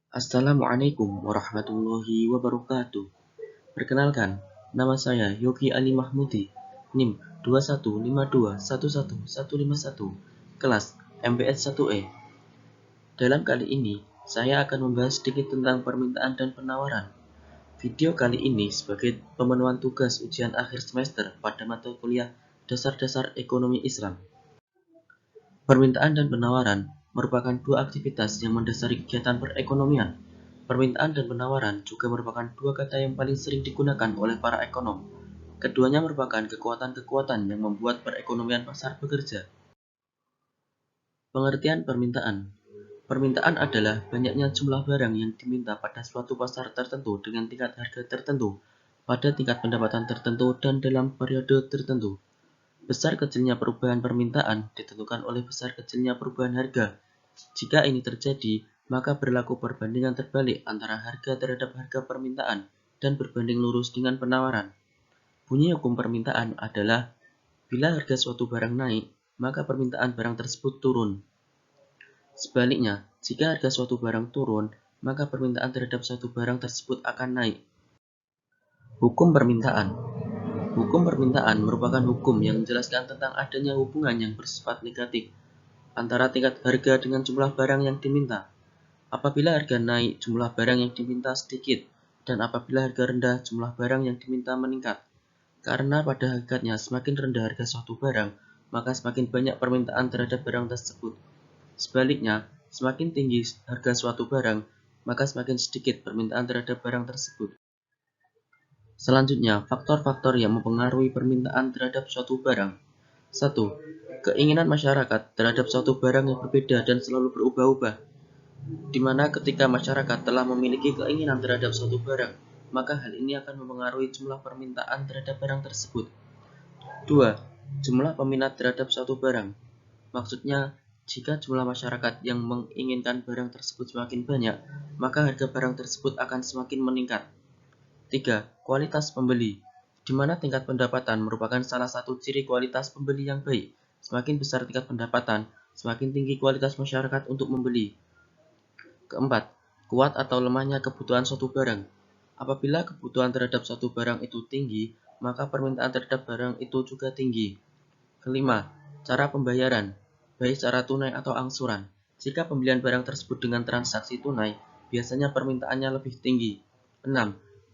Assalamualaikum warahmatullahi wabarakatuh. Perkenalkan, nama saya Yogi Ali Mahmudi, NIM 2152111151, kelas MBS 1E. Dalam kali ini, saya akan membahas sedikit tentang permintaan dan penawaran. Video kali ini sebagai pemenuhan tugas ujian akhir semester pada mata kuliah Dasar-Dasar Ekonomi Islam. Permintaan dan penawaran merupakan dua aktivitas yang mendasari kegiatan perekonomian. Permintaan dan penawaran juga merupakan dua kata yang paling sering digunakan oleh para ekonom. Keduanya merupakan kekuatan-kekuatan yang membuat perekonomian pasar bekerja. Pengertian permintaan. Permintaan adalah banyaknya jumlah barang yang diminta pada suatu pasar tertentu dengan tingkat harga tertentu, pada tingkat pendapatan tertentu, dan dalam periode tertentu. Besar kecilnya perubahan permintaan ditentukan oleh besar kecilnya perubahan harga. Jika ini terjadi, maka berlaku perbandingan terbalik antara harga terhadap harga permintaan dan berbanding lurus dengan penawaran. Bunyi hukum permintaan adalah bila harga suatu barang naik, maka permintaan barang tersebut turun. Sebaliknya, jika harga suatu barang turun, maka permintaan terhadap suatu barang tersebut akan naik. Hukum permintaan. Hukum permintaan merupakan hukum yang menjelaskan tentang adanya hubungan yang bersifat negatif antara tingkat harga dengan jumlah barang yang diminta. Apabila harga naik, jumlah barang yang diminta sedikit, dan apabila harga rendah, jumlah barang yang diminta meningkat. Karena pada hakikatnya semakin rendah harga suatu barang, maka semakin banyak permintaan terhadap barang tersebut. Sebaliknya, semakin tinggi harga suatu barang, maka semakin sedikit permintaan terhadap barang tersebut. Selanjutnya, faktor-faktor yang mempengaruhi permintaan terhadap suatu barang. 1. Keinginan masyarakat terhadap suatu barang yang berbeda dan selalu berubah-ubah, di mana ketika masyarakat telah memiliki keinginan terhadap suatu barang, maka hal ini akan mempengaruhi jumlah permintaan terhadap barang tersebut. 2. Jumlah peminat terhadap suatu barang. Maksudnya, jika jumlah masyarakat yang menginginkan barang tersebut semakin banyak, maka harga barang tersebut akan semakin meningkat. 3. Kualitas pembeli, di mana tingkat pendapatan merupakan salah satu ciri kualitas pembeli yang baik. Semakin besar tingkat pendapatan, semakin tinggi kualitas masyarakat untuk membeli. Keempat, kuat atau lemahnya kebutuhan suatu barang. Apabila kebutuhan terhadap suatu barang itu tinggi, maka permintaan terhadap barang itu juga tinggi. Kelima, cara pembayaran, baik secara tunai atau angsuran. Jika pembelian barang tersebut dengan transaksi tunai, biasanya permintaannya lebih tinggi. 6.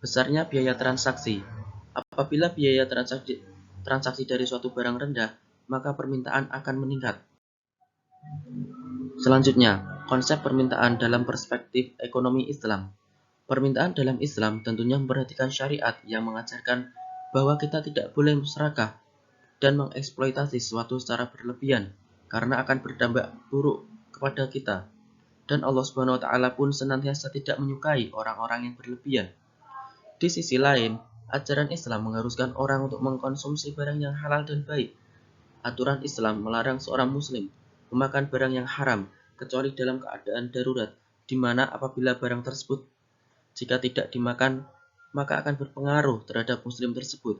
Besarnya biaya transaksi. Apabila biaya transaksi dari suatu barang rendah, maka permintaan akan meningkat. Selanjutnya, konsep permintaan dalam perspektif ekonomi Islam. Permintaan dalam Islam tentunya memperhatikan syariat yang mengajarkan bahwa kita tidak boleh serakah dan mengeksploitasi sesuatu secara berlebihan karena akan berdampak buruk kepada kita. Dan Allah Subhanahu wa taala pun senantiasa tidak menyukai orang-orang yang berlebihan. Di sisi lain, ajaran Islam mengharuskan orang untuk mengkonsumsi barang yang halal dan baik. Aturan Islam melarang seorang muslim memakan barang yang haram kecuali dalam keadaan darurat, di mana apabila barang tersebut jika tidak dimakan, maka akan berpengaruh terhadap muslim tersebut.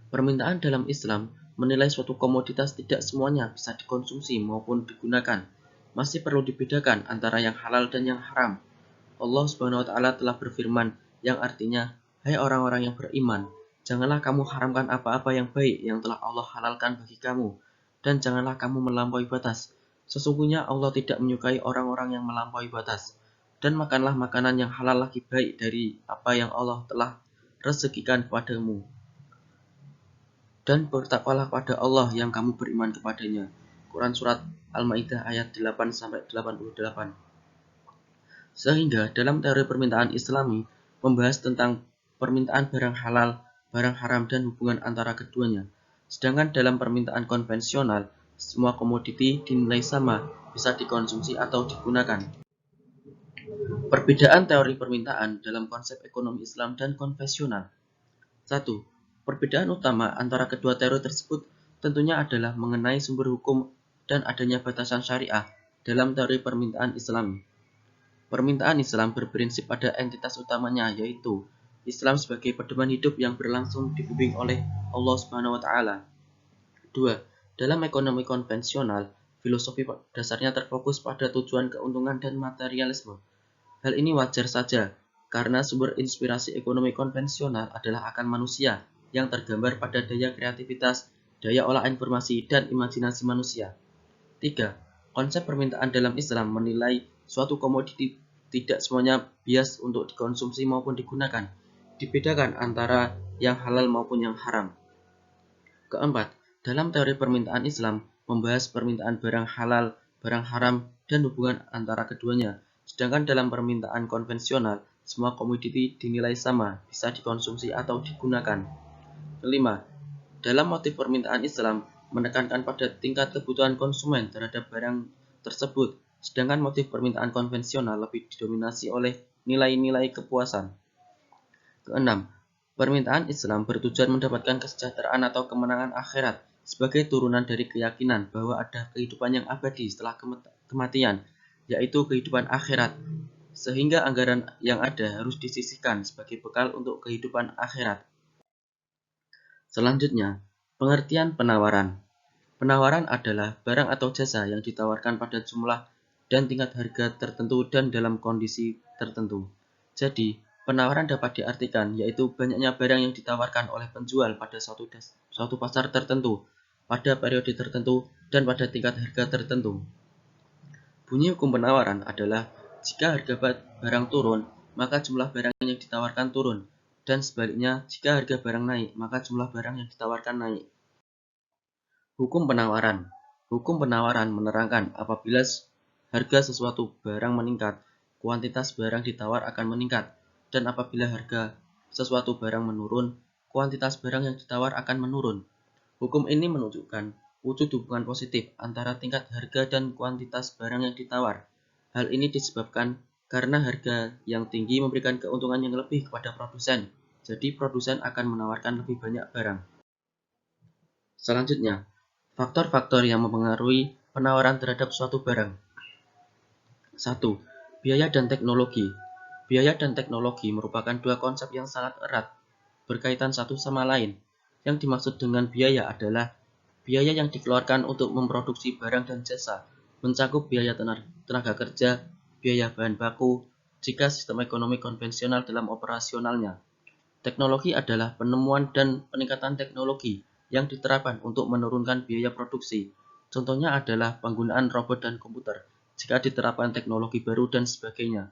Permintaan dalam Islam menilai suatu komoditas tidak semuanya bisa dikonsumsi maupun digunakan. Masih perlu dibedakan antara yang halal dan yang haram. Allah Subhanahu wa taala telah berfirman yang artinya, "Hai orang-orang yang beriman, janganlah kamu haramkan apa-apa yang baik yang telah Allah halalkan bagi kamu, dan janganlah kamu melampaui batas. Sesungguhnya Allah tidak menyukai orang-orang yang melampaui batas. Dan makanlah makanan yang halal lagi baik dari apa yang Allah telah rezekikan kepadamu. Dan bertakwalah pada Allah yang kamu beriman kepadanya." Quran Surat Al-Ma'idah ayat 8-88. Sehingga dalam teori permintaan Islami membahas tentang permintaan barang halal, barang haram, dan hubungan antara keduanya. Sedangkan dalam permintaan konvensional, semua komoditi dinilai sama, bisa dikonsumsi atau digunakan. Perbedaan teori permintaan dalam konsep ekonomi Islam dan konvensional. 1. Perbedaan utama antara kedua teori tersebut tentunya adalah mengenai sumber hukum dan adanya batasan syariah dalam teori permintaan Islami. Permintaan Islam berprinsip pada entitas utamanya, yaitu Islam sebagai pedoman hidup yang berlangsung dibimbing oleh Allah Subhanahu wa taala. 2. Dalam ekonomi konvensional, filosofi dasarnya terfokus pada tujuan keuntungan dan materialisme. Hal ini wajar saja, karena sumber inspirasi ekonomi konvensional adalah akan manusia yang tergambar pada daya kreativitas, daya olah informasi, dan imajinasi manusia. 3. Konsep permintaan dalam Islam menilai suatu komoditi tidak semuanya bias untuk dikonsumsi maupun digunakan. Dibedakan antara yang halal maupun yang haram. Keempat, dalam teori permintaan Islam membahas permintaan barang halal, barang haram, dan hubungan antara keduanya. Sedangkan dalam permintaan konvensional, semua komoditi dinilai sama, bisa dikonsumsi atau digunakan. Kelima, dalam motif permintaan Islam menekankan pada tingkat kebutuhan konsumen terhadap barang tersebut, sedangkan motif permintaan konvensional lebih didominasi oleh nilai-nilai kepuasan. Keenam, permintaan Islam bertujuan mendapatkan kesejahteraan atau kemenangan akhirat sebagai turunan dari keyakinan bahwa ada kehidupan yang abadi setelah kematian, yaitu kehidupan akhirat, sehingga anggaran yang ada harus disisihkan sebagai bekal untuk kehidupan akhirat. Selanjutnya, pengertian penawaran. Penawaran adalah barang atau jasa yang ditawarkan pada jumlah dan tingkat harga tertentu dan dalam kondisi tertentu. Jadi, penawaran dapat diartikan yaitu banyaknya barang yang ditawarkan oleh penjual pada suatu pasar tertentu, pada periode tertentu, dan pada tingkat harga tertentu. Bunyi hukum penawaran adalah jika harga barang turun, maka jumlah barang yang ditawarkan turun, dan sebaliknya jika harga barang naik, maka jumlah barang yang ditawarkan naik. Hukum penawaran. Hukum penawaran menerangkan apabila harga sesuatu barang meningkat, kuantitas barang ditawar akan meningkat, dan apabila harga sesuatu barang menurun, kuantitas barang yang ditawar akan menurun. Hukum ini menunjukkan wujud hubungan positif antara tingkat harga dan kuantitas barang yang ditawar. Hal ini disebabkan karena harga yang tinggi memberikan keuntungan yang lebih kepada produsen, jadi produsen akan menawarkan lebih banyak barang. Selanjutnya, faktor-faktor yang mempengaruhi penawaran terhadap suatu barang. 1. Biaya dan teknologi. Biaya dan teknologi merupakan dua konsep yang sangat erat berkaitan satu sama lain. Yang dimaksud dengan biaya adalah biaya yang dikeluarkan untuk memproduksi barang dan jasa, mencakup biaya tenaga kerja, biaya bahan baku, jika sistem ekonomi konvensional dalam operasionalnya. Teknologi adalah penemuan dan peningkatan teknologi yang diterapkan untuk menurunkan biaya produksi. Contohnya adalah penggunaan robot dan komputer, jika diterapkan teknologi baru dan sebagainya.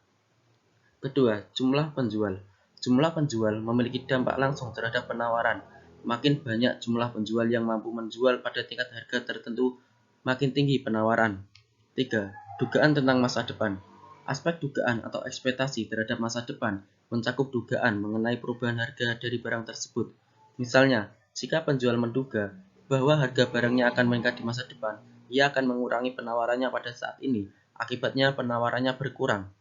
Kedua, jumlah penjual. Jumlah penjual memiliki dampak langsung terhadap penawaran. Makin banyak jumlah penjual yang mampu menjual pada tingkat harga tertentu, makin tinggi penawaran. 3. Dugaan tentang masa depan. Aspek dugaan atau ekspektasi terhadap masa depan mencakup dugaan mengenai perubahan harga dari barang tersebut. Misalnya, jika penjual menduga bahwa harga barangnya akan meningkat di masa depan, ia akan mengurangi penawarannya pada saat ini. Akibatnya penawarannya berkurang.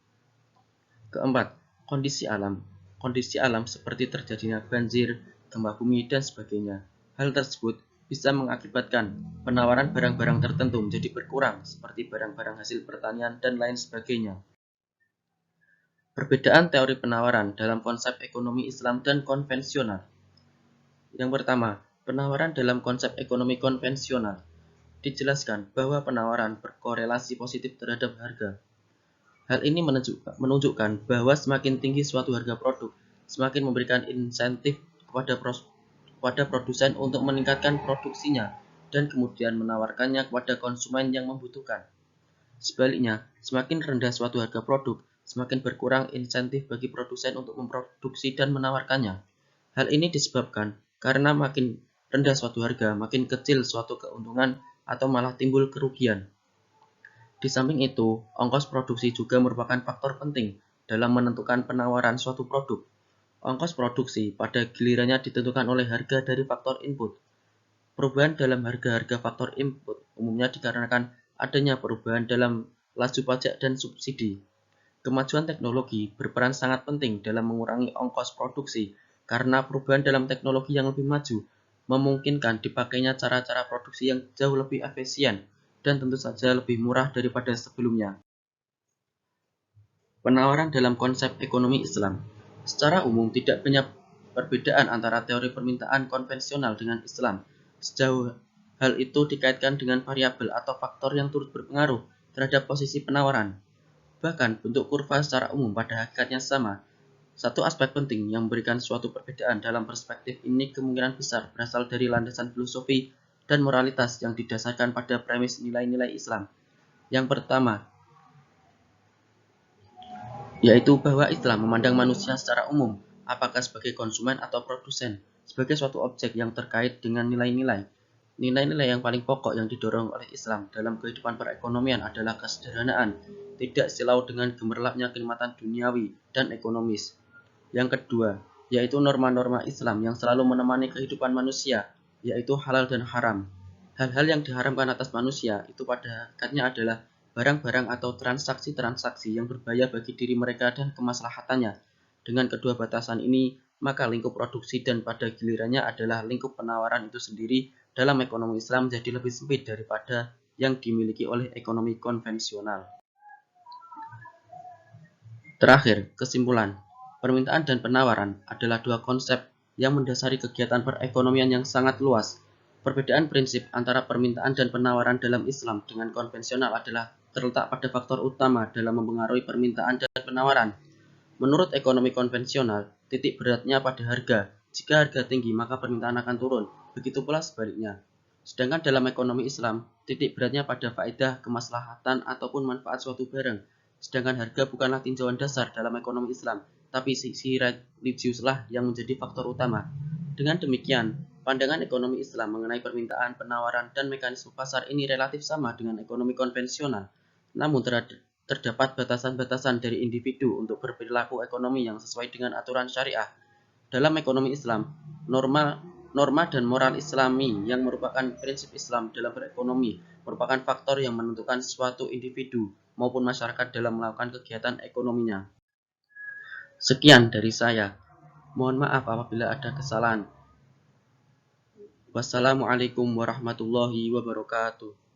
Keempat, kondisi alam. Kondisi alam seperti terjadinya banjir, gempa bumi, dan sebagainya. Hal tersebut bisa mengakibatkan penawaran barang-barang tertentu menjadi berkurang, seperti barang-barang hasil pertanian dan lain sebagainya. Perbedaan teori penawaran dalam konsep ekonomi Islam dan konvensional. Yang pertama, penawaran dalam konsep ekonomi konvensional. Dijelaskan bahwa penawaran berkorelasi positif terhadap harga. Hal ini menunjukkan bahwa semakin tinggi suatu harga produk, semakin memberikan insentif kepada produsen untuk meningkatkan produksinya dan kemudian menawarkannya kepada konsumen yang membutuhkan. Sebaliknya, semakin rendah suatu harga produk, semakin berkurang insentif bagi produsen untuk memproduksi dan menawarkannya. Hal ini disebabkan karena makin rendah suatu harga, makin kecil suatu keuntungan atau malah timbul kerugian. Di samping itu, ongkos produksi juga merupakan faktor penting dalam menentukan penawaran suatu produk. Ongkos produksi pada gilirannya ditentukan oleh harga dari faktor input. Perubahan dalam harga-harga faktor input umumnya dikarenakan adanya perubahan dalam laju pajak dan subsidi. Kemajuan teknologi berperan sangat penting dalam mengurangi ongkos produksi karena perubahan dalam teknologi yang lebih maju memungkinkan dipakainya cara-cara produksi yang jauh lebih efisien dan tentu saja lebih murah daripada sebelumnya. Penawaran dalam konsep ekonomi Islam. Secara umum tidak banyak perbedaan antara teori permintaan konvensional dengan Islam. Sejauh hal itu dikaitkan dengan variabel atau faktor yang turut berpengaruh terhadap posisi penawaran. Bahkan bentuk kurva secara umum pada hakikatnya sama. Satu aspek penting yang memberikan suatu perbedaan dalam perspektif ini kemungkinan besar berasal dari landasan filosofi dan moralitas yang didasarkan pada premis nilai-nilai Islam. Yang pertama, yaitu bahwa Islam memandang manusia secara umum, apakah sebagai konsumen atau produsen, sebagai suatu objek yang terkait dengan nilai-nilai. Nilai-nilai yang paling pokok yang didorong oleh Islam dalam kehidupan perekonomian adalah kesederhanaan, tidak silau dengan gemerlapnya kenikmatan duniawi dan ekonomis. Yang kedua, yaitu norma-norma Islam yang selalu menemani kehidupan manusia, yaitu halal dan haram. Hal-hal yang diharamkan atas manusia itu pada hakikatnya adalah barang-barang atau transaksi-transaksi yang berbahaya bagi diri mereka dan kemaslahatannya. Dengan kedua batasan ini, maka lingkup produksi dan pada gilirannya adalah lingkup penawaran itu sendiri dalam ekonomi Islam menjadi lebih sempit daripada yang dimiliki oleh ekonomi konvensional. Terakhir, kesimpulan. Permintaan dan penawaran adalah dua konsep yang mendasari kegiatan perekonomian yang sangat luas. Perbedaan prinsip antara permintaan dan penawaran dalam Islam dengan konvensional adalah terletak pada faktor utama dalam mempengaruhi permintaan dan penawaran. Menurut ekonomi konvensional, titik beratnya pada harga. Jika harga tinggi, maka permintaan akan turun. Begitu pula sebaliknya. Sedangkan dalam ekonomi Islam, titik beratnya pada faedah, kemaslahatan, ataupun manfaat suatu barang. Sedangkan harga bukanlah tinjauan dasar dalam ekonomi Islam, tapi sisi religiuslah yang menjadi faktor utama. Dengan demikian, pandangan ekonomi Islam mengenai permintaan, penawaran, dan mekanisme pasar ini relatif sama dengan ekonomi konvensional. Namun terdapat batasan-batasan dari individu untuk berperilaku ekonomi yang sesuai dengan aturan syariah. Dalam ekonomi Islam, norma dan moral Islami yang merupakan prinsip Islam dalam berekonomi merupakan faktor yang menentukan suatu individu maupun masyarakat dalam melakukan kegiatan ekonominya. Sekian dari saya. Mohon maaf apabila ada kesalahan. Wassalamualaikum warahmatullahi wabarakatuh.